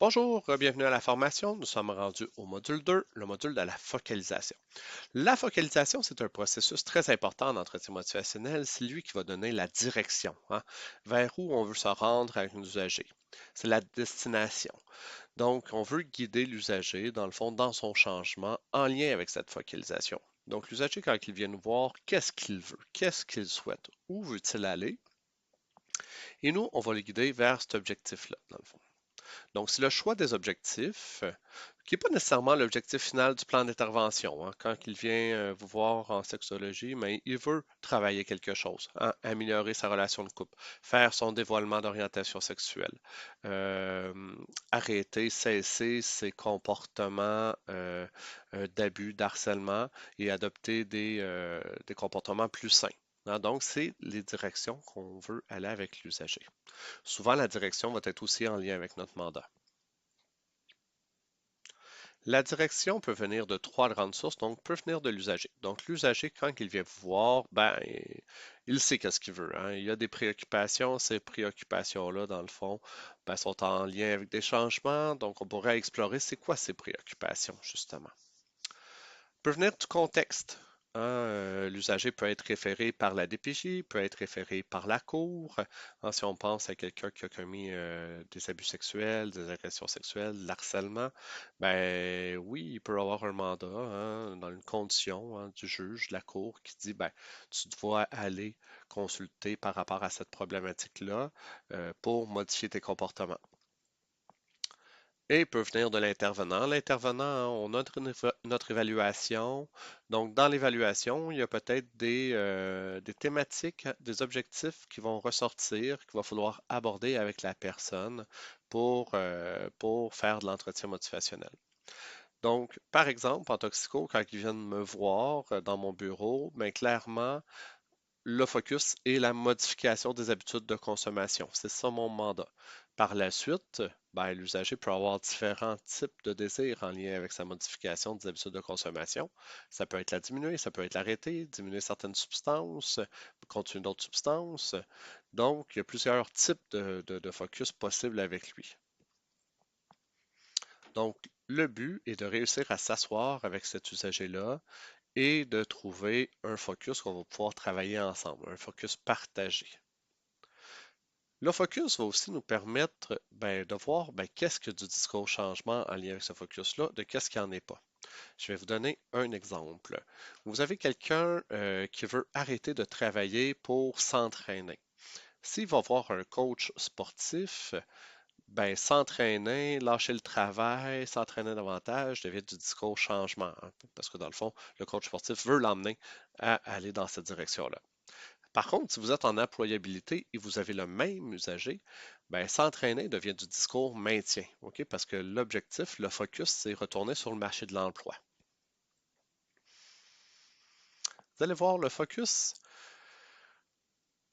Bonjour, bienvenue à la formation. Nous sommes rendus au module 2, le module de la focalisation. La focalisation, c'est un processus très important en entretien motivationnel. C'est lui qui va donner la direction, vers où on veut se rendre avec l'usager. C'est la destination. Donc, on veut guider l'usager, dans le fond, dans son changement en lien avec cette focalisation. Donc, l'usager, quand il vient nous voir, qu'est-ce qu'il veut, qu'est-ce qu'il souhaite, où veut-il aller? Et nous, on va le guider vers cet objectif-là, dans le fond. Donc, c'est le choix des objectifs, qui n'est pas nécessairement l'objectif final du plan d'intervention, Quand il vient vous voir en sexologie, mais il veut travailler quelque chose, améliorer sa relation de couple, faire son dévoilement d'orientation sexuelle, euh, arrêter, cesser ses comportements d'abus, d'harcèlement et adopter des comportements plus sains. Donc, c'est les directions qu'on veut aller avec l'usager. Souvent, la direction va être aussi en lien avec notre mandat. La direction peut venir de trois grandes sources, donc peut venir de l'usager. Donc l'usager, quand il vient vous voir, ben, il sait qu'est-ce qu'il veut. Il a des préoccupations. Ces préoccupations-là, dans le fond, ben, sont en lien avec des changements. Donc on pourrait explorer c'est quoi ces préoccupations, justement. Peut venir du contexte. L'usager peut être référé par la DPJ, peut être référé par la cour. Si on pense à quelqu'un qui a commis des abus sexuels, des agressions sexuelles, de l'harcèlement, ben oui, il peut avoir un mandat dans une condition du juge, de la cour, qui dit ben tu dois aller consulter par rapport à cette problématique-là pour modifier tes comportements. Et il peut venir de l'intervenant. L'intervenant, on a notre évaluation. Donc, dans l'évaluation, il y a peut-être des thématiques, des objectifs qui vont ressortir, qu'il va falloir aborder avec la personne pour faire de l'entretien motivationnel. Donc, par exemple, en toxico, quand ils viennent me voir dans mon bureau, bien clairement, le focus est la modification des habitudes de consommation. C'est ça mon mandat. Par la suite, ben, l'usager peut avoir différents types de désirs en lien avec sa modification des habitudes de consommation. Ça peut être la diminuer, ça peut être l'arrêter, diminuer certaines substances, continuer d'autres substances. Donc, il y a plusieurs types de focus possibles avec lui. Donc, le but est de réussir à s'asseoir avec cet usager-là et de trouver un focus qu'on va pouvoir travailler ensemble, un focus partagé. Le focus va aussi nous permettre de voir qu'est-ce que du discours changement en lien avec ce focus-là, de qu'est-ce qu'il n'y en est pas. Je vais vous donner un exemple. Vous avez quelqu'un qui veut arrêter de travailler pour s'entraîner. S'il va voir un coach sportif, s'entraîner, lâcher le travail, s'entraîner davantage devient du discours changement, parce que dans le fond, le coach sportif veut l'emmener à aller dans cette direction-là. Par contre, si vous êtes en employabilité et vous avez le même usager, s'entraîner devient du discours maintien, OK? Parce que l'objectif, le focus, c'est retourner sur le marché de l'emploi. Vous allez voir, le focus,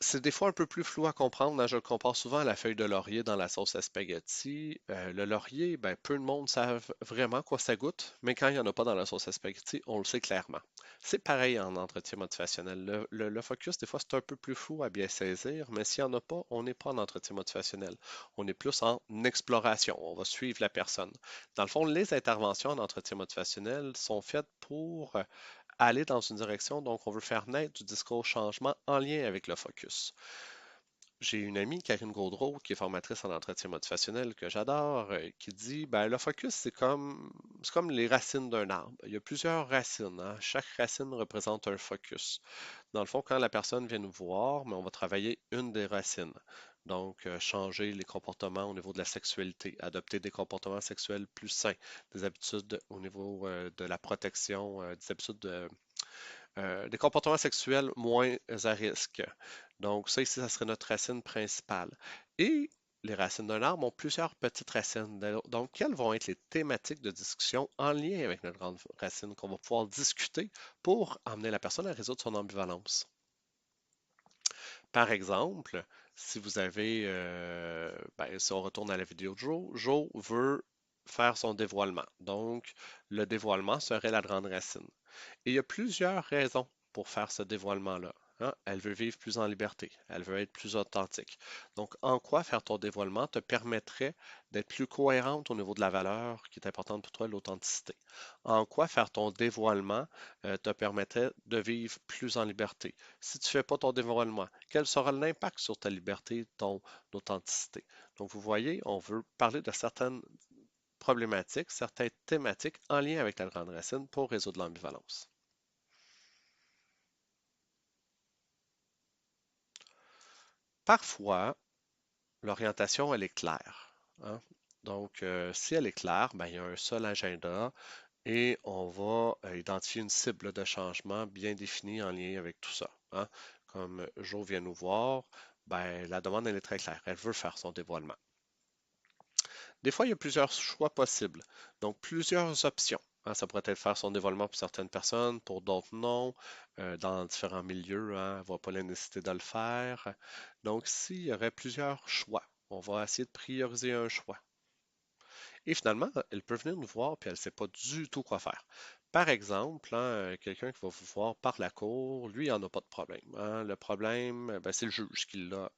c'est des fois un peu plus flou à comprendre. Je le compare souvent à la feuille de laurier dans la sauce à spaghetti. Le laurier, peu de monde savent vraiment quoi ça goûte, mais quand il n'y en a pas dans la sauce à spaghetti, on le sait clairement. C'est pareil en entretien motivationnel. Le focus, des fois, c'est un peu plus flou à bien saisir, mais s'il n'y en a pas, on n'est pas en entretien motivationnel. On est plus en exploration. On va suivre la personne. Dans le fond, les interventions en entretien motivationnel sont faites pour aller dans une direction, donc on veut faire naître du discours changement en lien avec le focus. J'ai une amie, Karine Gaudreau, qui est formatrice en entretien motivationnel, que j'adore, qui dit le focus, c'est comme les racines d'un arbre. Il y a plusieurs racines. Chaque racine représente un focus. Dans le fond, quand la personne vient nous voir, mais on va travailler une des racines. Donc, changer les comportements au niveau de la sexualité, adopter des comportements sexuels plus sains, des habitudes au niveau de la protection, des habitudes des comportements sexuels moins à risque. Donc, ça ici, ça serait notre racine principale. Et les racines d'un arbre ont plusieurs petites racines. Donc, quelles vont être les thématiques de discussion en lien avec notre grande racine qu'on va pouvoir discuter pour amener la personne à résoudre son ambivalence? Par exemple, si vous avez, si on retourne à la vidéo de Joe veut faire son dévoilement. Donc, le dévoilement serait la grande racine. Et il y a plusieurs raisons pour faire ce dévoilement-là. hein, elle veut vivre plus en liberté, elle veut être plus authentique. Donc, en quoi faire ton dévoilement te permettrait d'être plus cohérente au niveau de la valeur qui est importante pour toi, l'authenticité? En quoi faire ton dévoilement te permettrait de vivre plus en liberté? Si tu ne fais pas ton dévoilement, quel sera l'impact sur ta liberté, ton authenticité? Donc, vous voyez, on veut parler de certaines problématiques, certaines thématiques en lien avec la grande racine pour résoudre l'ambivalence. Parfois, l'orientation, elle est claire, hein. Donc, si elle est claire, ben, il y a un seul agenda et on va identifier une cible de changement bien définie en lien avec tout ça, hein. Comme Jo vient nous voir, ben, la demande, elle est très claire. Elle veut faire son dévoilement. Des fois, il y a plusieurs choix possibles, donc plusieurs options, hein. Ça pourrait être faire son dévoilement pour certaines personnes, pour d'autres non, dans différents milieux, hein, elle ne voit pas la nécessité de le faire. Donc, s'il y aurait plusieurs choix, on va essayer de prioriser un choix. Et finalement, elle peut venir nous voir puis elle ne sait pas du tout quoi faire. Par exemple, hein, quelqu'un qui va vous voir par la cour, lui, il n'en a pas de problème, hein. Le problème, ben, c'est le juge qui l'a.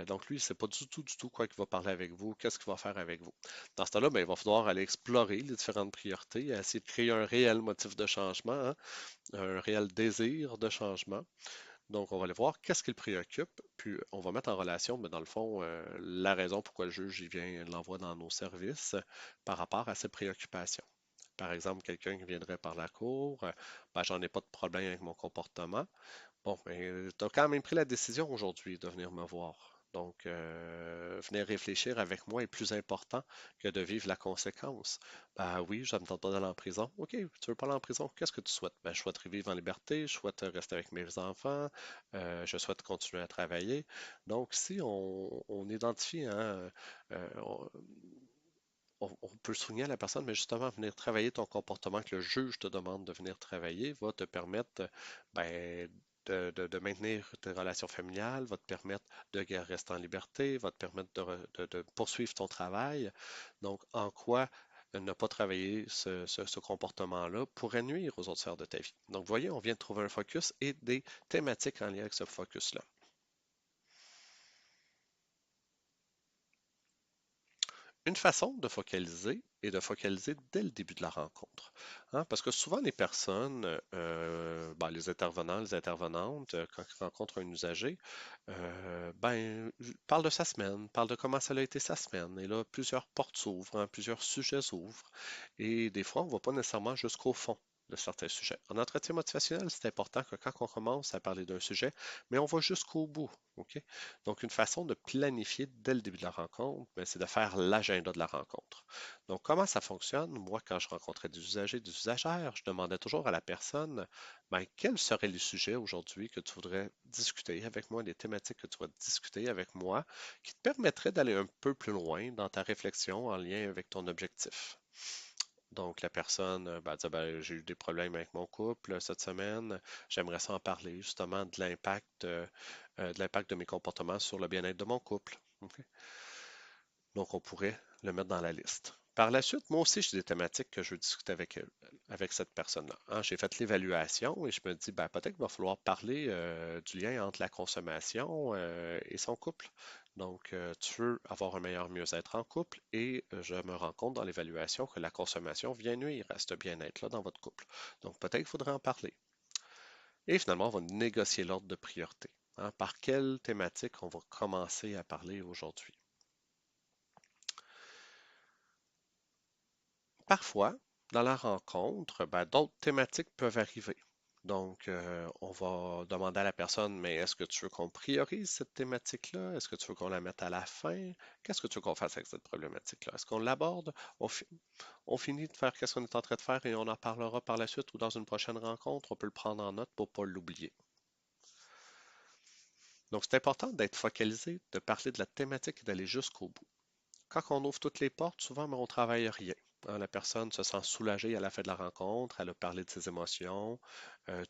Donc lui, il ne sait pas du tout quoi qu'il va parler avec vous, qu'est-ce qu'il va faire avec vous. Dans ce temps-là, ben, il va falloir aller explorer les différentes priorités, essayer de créer un réel motif de changement, hein, un réel désir de changement. Donc, on va aller voir qu'est-ce qui le préoccupe, puis on va mettre en relation, mais dans le fond, la raison pourquoi le juge il vient l'envoie dans nos services par rapport à ses préoccupations. Par exemple, quelqu'un qui viendrait par la cour, ben, j'en ai pas de problème avec mon comportement. Bon, mais tu as quand même pris la décision aujourd'hui de venir me voir. Donc, venir réfléchir avec moi est plus important que de vivre la conséquence. Ben oui, je ne me tente pas d'aller en prison. OK, tu veux pas aller en prison? Qu'est-ce que tu souhaites? Ben, je souhaite vivre en liberté, je souhaite rester avec mes enfants, je souhaite continuer à travailler. Donc, si on identifie, hein, on, on peut souligner à la personne, mais justement, venir travailler ton comportement que le juge te demande de venir travailler va te permettre ben, de maintenir tes relations familiales, va te permettre de rester en liberté, va te permettre de poursuivre ton travail. Donc, en quoi ne pas travailler ce comportement-là pourrait nuire aux autres sphères de ta vie. Donc, vous voyez, on vient de trouver un focus et des thématiques en lien avec ce focus-là. Une façon de focaliser est de focaliser dès le début de la rencontre, hein, parce que souvent les personnes, ben, les intervenants, les intervenantes, quand ils rencontrent un usager, ben, parlent de sa semaine, parlent de comment ça a été sa semaine. Et là, plusieurs portes s'ouvrent, hein, plusieurs sujets s'ouvrent. Et des fois, on ne va pas nécessairement jusqu'au fond de certains sujets. En entretien motivationnel, c'est important que quand on commence à parler d'un sujet, mais on va jusqu'au bout. OK? Donc, une façon de planifier dès le début de la rencontre, ben, c'est de faire l'agenda de la rencontre. Donc, comment ça fonctionne? Moi, quand je rencontrais des usagers, des usagères, je demandais toujours à la personne, ben, quels seraient les sujets aujourd'hui que tu voudrais discuter avec moi, les thématiques que tu voudrais discuter avec moi, qui te permettraient d'aller un peu plus loin dans ta réflexion en lien avec ton objectif. Donc, la personne ben, dit, ben, j'ai eu des problèmes avec mon couple cette semaine. J'aimerais ça en parler justement de l'impact de mes comportements sur le bien-être de mon couple. OK? Donc, on pourrait le mettre dans la liste. Par la suite, moi aussi, j'ai des thématiques que je veux discuter avec elle, avec cette personne-là, hein. J'ai fait l'évaluation et je me dis, ben, peut-être qu'il va falloir parler du lien entre la consommation et son couple. Donc, tu veux avoir un meilleur mieux-être en couple et je me rends compte dans l'évaluation que la consommation vient nuire à ce bien-être-là dans votre couple. Donc, peut-être qu'il faudrait en parler. Et finalement, on va négocier l'ordre de priorité, hein. Par quelle thématique on va commencer à parler aujourd'hui? Parfois, dans la rencontre, ben, d'autres thématiques peuvent arriver. Donc, on va demander à la personne, mais est-ce que tu veux qu'on priorise cette thématique-là? Est-ce que tu veux qu'on la mette à la fin? Qu'est-ce que tu veux qu'on fasse avec cette problématique-là? Est-ce qu'on l'aborde? On finit de faire qu'est-ce qu'on est en train de faire et on en parlera par la suite ou dans une prochaine rencontre. On peut le prendre en note pour ne pas l'oublier. Donc, c'est important d'être focalisé, de parler de la thématique et d'aller jusqu'au bout. Quand on ouvre toutes les portes, souvent, ben, on ne travaille rien. Hein, la personne se sent soulagée à la fin de la rencontre, elle a parlé de ses émotions,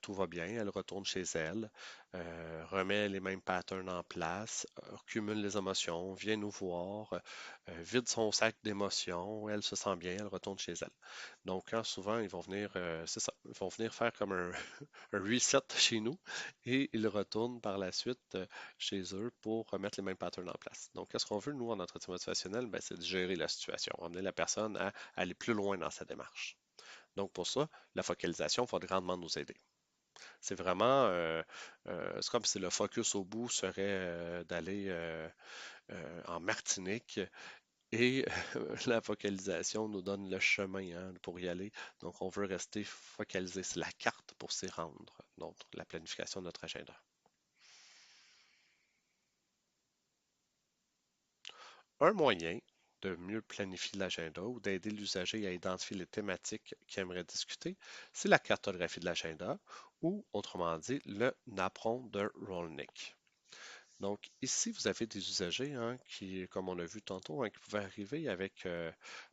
tout va bien, elle retourne chez elle, remet les mêmes patterns en place, cumule les émotions, vient nous voir, vide son sac d'émotions, elle se sent bien, elle retourne chez elle. Donc, quand souvent, ils vont venir, c'est ça, ils vont venir faire comme un, un reset chez nous et ils retournent par la suite chez eux pour remettre les mêmes patterns en place. Donc, qu'est-ce qu'on veut, nous, en entretien motivationnel? Ben, c'est de gérer la situation, amener la personne à aller plus loin dans sa démarche. Donc, pour ça, la focalisation va grandement nous aider. C'est vraiment, c'est comme si le focus au bout serait d'aller en Martinique et la focalisation nous donne le chemin hein, pour y aller. Donc, on veut rester focalisé. C'est la carte pour s'y rendre. Donc, la planification de notre agenda. Un moyen de mieux planifier l'agenda ou d'aider l'usager à identifier les thématiques qu'il aimerait discuter, c'est la cartographie de l'agenda ou, autrement dit, le napperon de Rolnick. Donc, ici, vous avez des usagers hein, qui, comme on a vu tantôt, hein, qui pouvaient arriver avec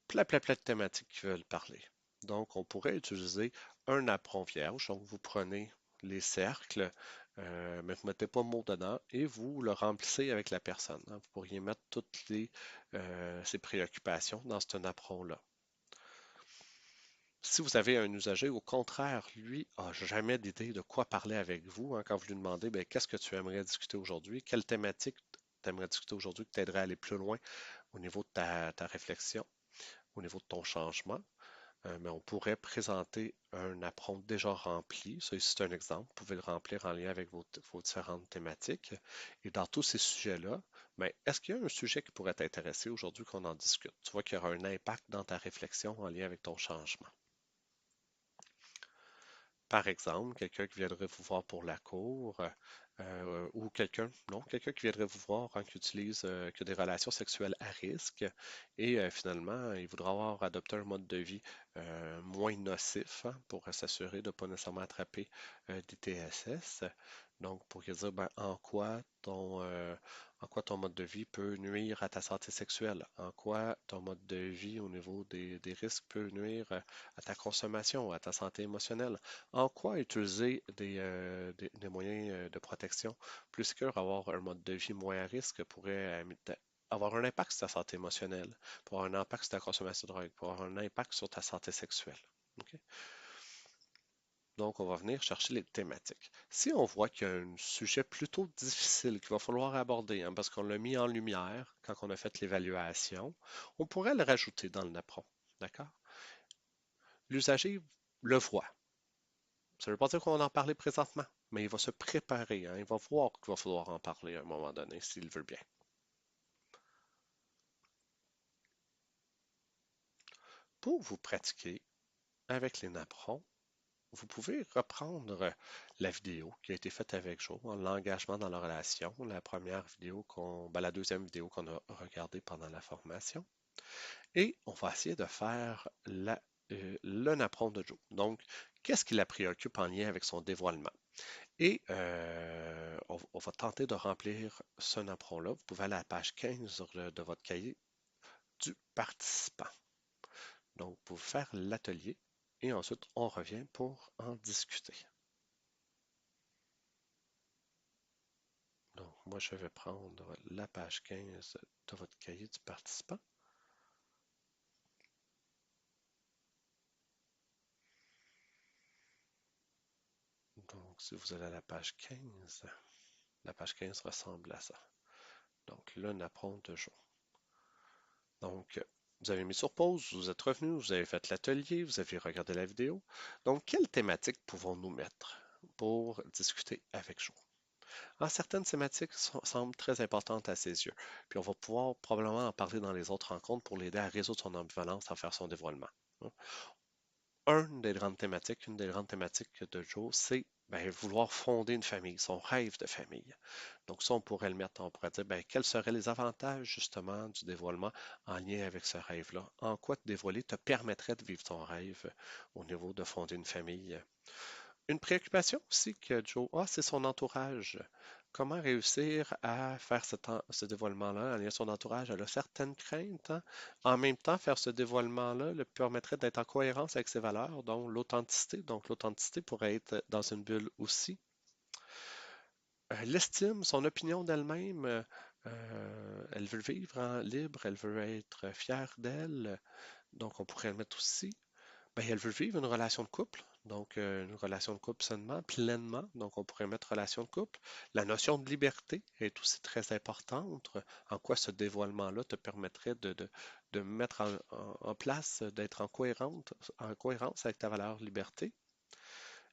plein de thématiques qu'ils veulent parler. Donc, on pourrait utiliser un apron vierge. Donc, vous prenez les cercles, mais vous ne mettez pas de mot dedans et vous le remplissez avec la personne. Hein. Vous pourriez mettre toutes ses préoccupations dans ce apron-là. Si vous avez un usager, au contraire, lui, a jamais d'idée de quoi parler avec vous, hein, quand vous lui demandez, ben, qu'est-ce que tu aimerais discuter aujourd'hui, quelle thématique tu aimerais discuter aujourd'hui qui t'aiderait à aller plus loin au niveau de ta réflexion, au niveau de ton changement. Mais on pourrait présenter un appront déjà rempli. Ça, ici, c'est un exemple. Vous pouvez le remplir en lien avec vos différentes thématiques. Et dans tous ces sujets-là, ben, est-ce qu'il y a un sujet qui pourrait t'intéresser aujourd'hui qu'on en discute? Tu vois qu'il y aura un impact dans ta réflexion en lien avec ton changement. Par exemple, quelqu'un qui viendrait vous voir pour la cour, ou quelqu'un, non, quelqu'un qui viendrait vous voir qui utilise, qui a des relations sexuelles à risque, et finalement, il voudra avoir adopté un mode de vie moins nocif hein, pour s'assurer de ne pas nécessairement attraper des TSS. Donc, pour dire ben, en quoi ton mode de vie peut nuire à ta santé sexuelle, en quoi ton mode de vie au niveau des risques peut nuire à ta consommation, à ta santé émotionnelle. En quoi utiliser des moyens de protection plus sécures, avoir un mode de vie moins à risque pourrait avoir un impact sur ta santé émotionnelle, pour avoir un impact sur ta consommation de drogue, pour avoir un impact sur ta santé sexuelle. OK? Donc, on va venir chercher les thématiques. Si on voit qu'il y a un sujet plutôt difficile qu'il va falloir aborder, hein, parce qu'on l'a mis en lumière quand on a fait l'évaluation, on pourrait le rajouter dans le NAPRON. D'accord? L'usager le voit. Ça ne veut pas dire qu'on va en parler présentement, mais il va se préparer, hein. Il va voir qu'il va falloir en parler à un moment donné, s'il veut bien. Pour vous pratiquer avec les napperons, vous pouvez reprendre la vidéo qui a été faite avec Joe, l'engagement dans la relation, la première vidéo la deuxième vidéo qu'on a regardée pendant la formation. Et on va essayer de faire le napperon de Joe. Donc, qu'est-ce qui la préoccupe en lien avec son dévoilement? Et on va tenter de remplir ce napperon-là. Vous pouvez aller à la page 15 de votre cahier du participant. Donc, vous pouvez faire l'atelier et ensuite on revient pour en discuter. Donc, moi, je vais prendre la page 15 de votre cahier du participant. Donc, si vous allez à la page 15 ressemble à ça. Donc, le napperon de jour. Donc, vous avez mis sur pause, vous êtes revenu, vous avez fait l'atelier, vous avez regardé la vidéo. Donc, quelle thématique pouvons-nous mettre pour discuter avec Jo? Certaines thématiques semblent très importantes à ses yeux, puis on va pouvoir probablement en parler dans les autres rencontres pour l'aider à résoudre son ambivalence, à faire son dévoilement. Hein. Une des grandes thématiques de Joe, c'est ben, vouloir fonder une famille, son rêve de famille. Donc ça, on pourrait le mettre, on pourrait dire, ben, quels seraient les avantages justement du dévoilement en lien avec ce rêve-là? En quoi te dévoiler te permettrait de vivre ton rêve au niveau de fonder une famille? Une préoccupation aussi que Joe a, c'est son entourage. Comment réussir à faire ce dévoilement-là en lien avec son entourage? Elle a certaines craintes, hein. En même temps, faire ce dévoilement-là le permettrait d'être en cohérence avec ses valeurs, dont l'authenticité. Donc, l'authenticité pourrait être dans une bulle aussi. L'estime, son opinion d'elle-même, elle veut vivre libre, elle veut être fière d'elle. Donc, on pourrait le mettre aussi. Ben, elle veut vivre une relation de couple, donc une relation de couple sainement, pleinement, donc on pourrait mettre relation de couple. La notion de liberté est aussi très importante. En quoi ce dévoilement-là te permettrait de mettre en place, d'être en cohérence avec ta valeur liberté.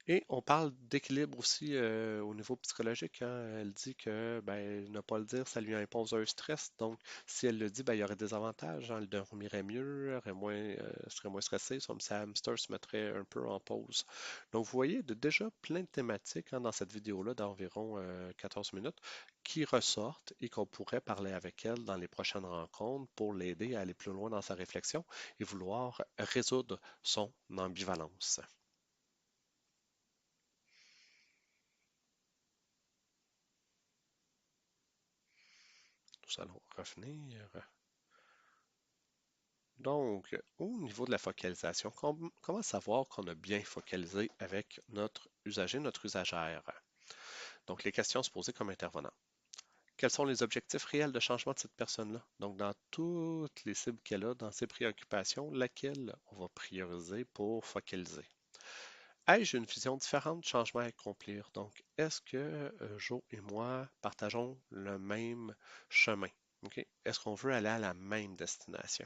Et on parle d'équilibre aussi au niveau psychologique, hein. Elle dit que ben, ne pas le dire, ça lui impose un stress. Donc, si elle le dit, ben, il y aurait des avantages, hein. Elle dormirait mieux, serait moins stressée, son petit hamster se mettrait un peu en pause. Donc, vous voyez déjà plein de thématiques, hein, dans cette vidéo-là d'environ 14 minutes qui ressortent et qu'on pourrait parler avec elle dans les prochaines rencontres pour l'aider à aller plus loin dans sa réflexion et vouloir résoudre son ambivalence. Nous allons revenir. Donc, au niveau de la focalisation, comment savoir qu'on a bien focalisé avec notre usager, notre usagère? Donc, les questions se poser comme intervenant. Quels sont les objectifs réels de changement de cette personne-là? Donc, dans toutes les cibles qu'elle a, dans ses préoccupations, laquelle on va prioriser pour focaliser? Ai-je une vision différente du changement à accomplir? Donc, est-ce que Joe et moi partageons le même chemin? OK? Est-ce qu'on veut aller à la même destination?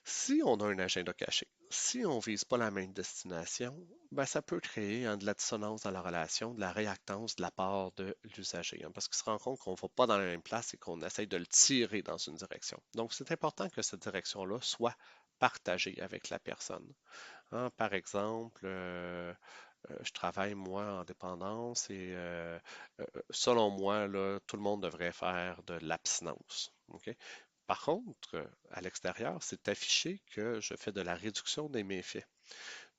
Si on a un agenda caché, si on ne vise pas la même destination, ben ça peut créer, hein, de la dissonance dans la relation, de la réactance de la part de l'usager, hein, parce qu'il se rend compte qu'on ne va pas dans la même place et qu'on essaye de le tirer dans une direction. Donc, c'est important que cette direction-là soit partagée avec la personne, hein. Par exemple, je travaille moi en dépendance et selon moi, là, tout le monde devrait faire de l'abstinence. OK? Par contre, à l'extérieur, c'est affiché que je fais de la réduction des méfaits.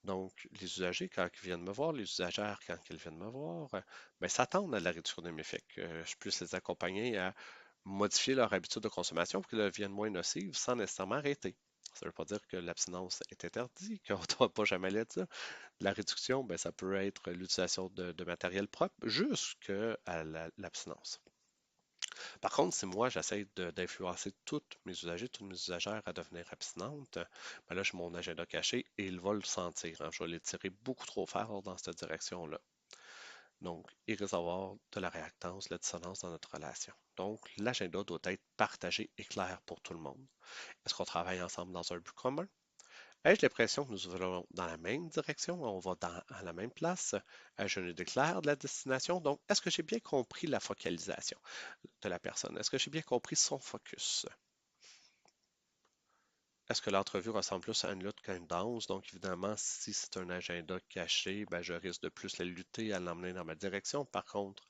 Donc, les usagers, quand ils viennent me voir, les usagères, quand ils viennent me voir, ben, s'attendent à la réduction des méfaits, que je puisse les accompagner à modifier leur habitude de consommation pour qu'elles deviennent moins nocives sans nécessairement arrêter. Ça ne veut pas dire que l'abstinence est interdite, qu'on ne doit pas jamais l'être. La réduction, ben, ça peut être l'utilisation de matériel propre jusqu'à l'abstinence. Par contre, si moi j'essaie d'influencer toutes mes usagers, toutes mes usagères à devenir abstinentes, ben là, j'ai mon agenda caché et ils vont le sentir, hein. Je vais les tirer beaucoup trop fort dans cette direction-là. Donc, il risque d'avoir de la réactance, de la dissonance dans notre relation. Donc, l'agenda doit être partagé et clair pour tout le monde. Est-ce qu'on travaille ensemble dans un but commun? Ai-je l'impression que nous allons dans la même direction? On va à la même place? Ai-je une idée claire de la destination? Donc, est-ce que j'ai bien compris la focalisation de la personne? Est-ce que j'ai bien compris son focus? Est-ce que l'entrevue ressemble plus à une lutte qu'à une danse? Donc, évidemment, si c'est un agenda caché, ben, je risque de plus la lutter, à l'emmener dans ma direction. Par contre,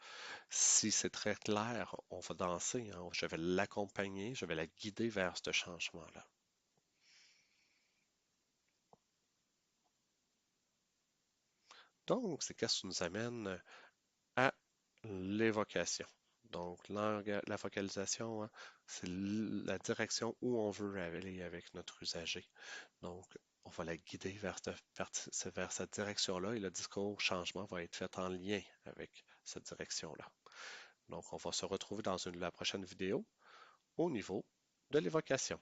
si c'est très clair, on va danser, hein. Je vais l'accompagner, je vais la guider vers ce changement-là. Donc, c'est qu'est-ce qui nous amène à l'évocation. Donc, la focalisation, hein, c'est la direction où on veut aller avec notre usager. Donc, on va la guider vers cette direction-là et le discours changement va être fait en lien avec cette direction-là. Donc, on va se retrouver dans la prochaine vidéo au niveau de l'évocation.